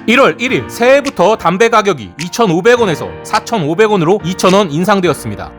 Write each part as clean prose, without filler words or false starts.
1월 1일 새해부터 담배 가격이 2,500원에서 4,500원으로 2,000원 인상되었습니다.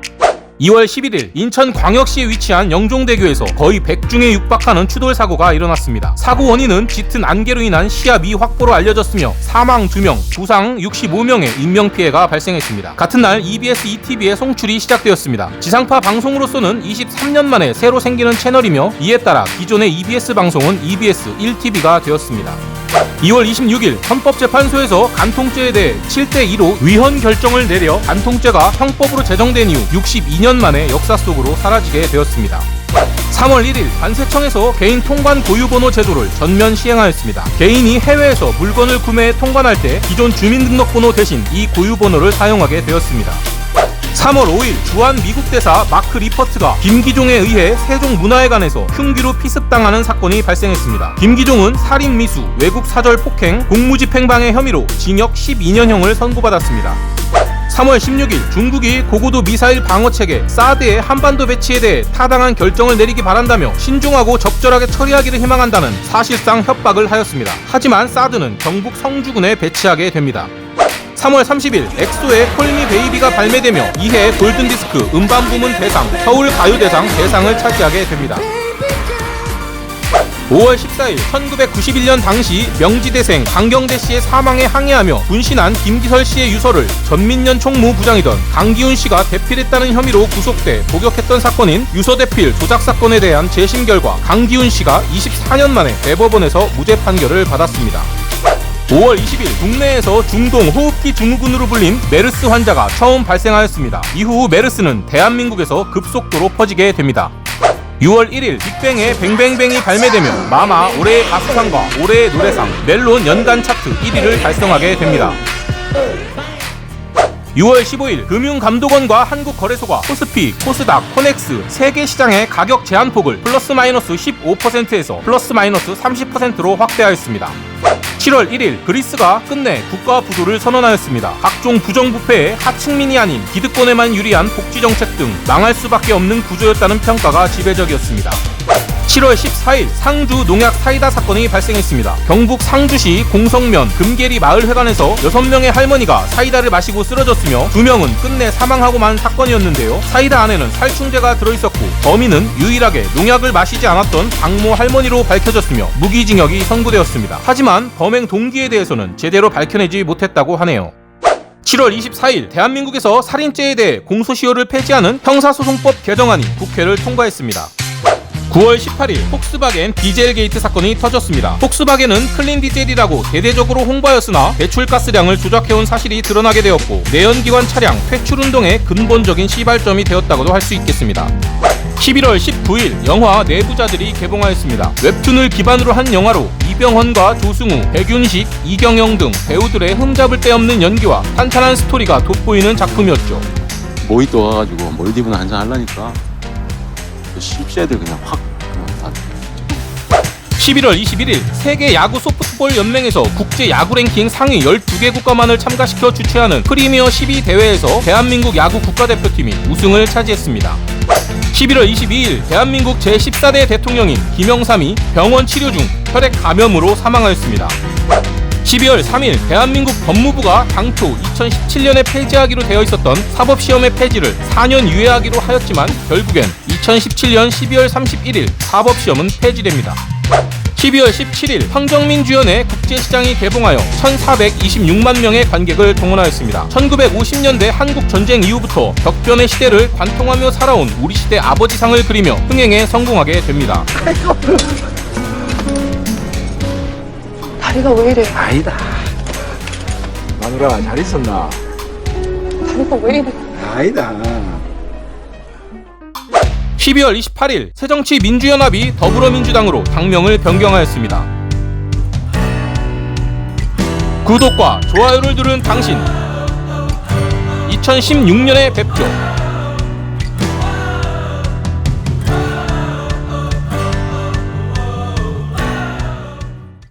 2월 11일 인천광역시에 위치한 영종대교에서 거의 100중에 육박하는 추돌 사고가 일어났습니다. 사고 원인은 짙은 안개로 인한 시야 미확보로 알려졌으며 사망 2명, 부상 65명의 인명피해가 발생했습니다. 같은 날 EBS ETV의 송출이 시작되었습니다. 지상파 방송으로서는 23년 만에 새로 생기는 채널이며 이에 따라 기존의 EBS 방송은 EBS 1TV가 되었습니다. 2월 26일 헌법재판소에서 간통죄에 대해 7대2로 위헌 결정을 내려 간통죄가 형법으로 제정된 이후 62년 만에 역사 속으로 사라지게 되었습니다. 3월 1일 관세청에서 개인 통관 고유번호 제도를 전면 시행하였습니다. 개인이 해외에서 물건을 구매해 통관할 때 기존 주민등록번호 대신 이 고유번호를 사용하게 되었습니다. 3월 5일 주한 미국 대사 마크 리퍼트가 김기종에 의해 세종문화회관에서 흉기로 피습당하는 사건이 발생했습니다. 김기종은 살인 미수, 외국 사절 폭행, 공무집행방해 혐의로 징역 12년형을 선고받았습니다. 3월 16일 중국이 고고도 미사일 방어체계 사드의 한반도 배치에 대해 타당한 결정을 내리기 바란다며 신중하고 적절하게 처리하기를 희망한다는 사실상 협박을 하였습니다. 하지만 사드는 경북 성주군에 배치하게 됩니다. 3월 30일 엑소의 콜미 베이비가 발매되며 이해 골든디스크 음반부문 대상, 서울가요대상 대상을 차지하게 됩니다. 5월 14일 1991년 당시 명지대생 강경대 씨의 사망에 항의하며 분신한 김기설 씨의 유서를 전민련 총무부장이던 강기훈 씨가 대필했다는 혐의로 구속돼 복역했던 사건인 유서 대필 조작 사건에 대한 재심 결과 강기훈 씨가 24년 만에 대법원에서 무죄 판결을 받았습니다. 5월 20일 국내에서 중동 호흡기 증후군으로 불린 메르스 환자가 처음 발생하였습니다. 이후 메르스는 대한민국에서 급속도로 퍼지게 됩니다. 6월 1일 빅뱅의 뱅뱅뱅이 발매되며 마마 올해의 가수상과 올해의 노래상, 멜론 연간 차트 1위를 달성하게 됩니다. 6월 15일 금융감독원과 한국거래소가 코스피, 코스닥, 코넥스 3개 시장의 가격 제한폭을 플러스 마이너스 15%에서 플러스 마이너스 30%로 확대하였습니다. 7월 1일 그리스가 끝내 국가 부도를 선언하였습니다. 각종 부정부패에 하층민이 아닌 기득권에만 유리한 복지정책 등 망할 수밖에 없는 구조였다는 평가가 지배적이었습니다. 7월 14일 상주 농약 사이다 사건이 발생했습니다. 경북 상주시 공성면 금계리 마을회관에서 6명의 할머니가 사이다를 마시고 쓰러졌으며 2명은 끝내 사망하고 만 사건이었는데요. 사이다 안에는 살충제가 들어있었고 범인은 유일하게 농약을 마시지 않았던 장모 할머니로 밝혀졌으며 무기징역이 선고되었습니다. 하지만 범행 동기에 대해서는 제대로 밝혀내지 못했다고 하네요. 7월 24일 대한민국에서 살인죄에 대해 공소시효를 폐지하는 형사소송법 개정안이 국회를 통과했습니다. 9월 18일 폭스바겐 디젤 게이트 사건이 터졌습니다. 폭스바겐은 클린 디젤이라고 대대적으로 홍보하였으나 배출가스량을 조작해온 사실이 드러나게 되었고 내연기관 차량 퇴출 운동의 근본적인 시발점이 되었다고도 할 수 있겠습니다. 11월 19일 영화 내부자들이 개봉하였습니다. 웹툰을 기반으로 한 영화로 이병헌과 조승우, 백윤식, 이경영 등 배우들의 흠잡을 데 없는 연기와 탄탄한 스토리가 돋보이는 작품이었죠. 모히또 와가지고 몰디브나 한잔 하려니까 씹새들 그냥 확 11월 21일 세계 야구 소프트볼 연맹에서 국제 야구 랭킹 상위 12개 국가만을 참가시켜 주최하는 프리미어 12 대회에서 대한민국 야구 국가대표팀이 우승을 차지했습니다. 11월 22일 대한민국 제14대 대통령인 김영삼이 병원 치료 중 혈액 감염으로 사망하였습니다. 12월 3일 대한민국 법무부가 당초 2017년에 폐지하기로 되어 있었던 사법시험의 폐지를 4년 유예하기로 하였지만 결국엔 2017년 12월 31일 사법시험은 폐지됩니다. 12월 17일 황정민 주연의 국제시장이 개봉하여 1426만 명의 관객을 동원하였습니다. 1950년대 한국전쟁 이후부터 격변의 시대를 관통하며 살아온 우리 시대 아버지상을 그리며 흥행에 성공하게 됩니다. 다리가 왜 이래? 아니다. 마누라 잘 있었나? 다리가 왜 이래? 아니다. 12월 28일 새정치민주연합이 더불어민주당으로 당명을 변경하였습니다. 구독과 좋아요를 누른 당신 2016년에 뵙죠.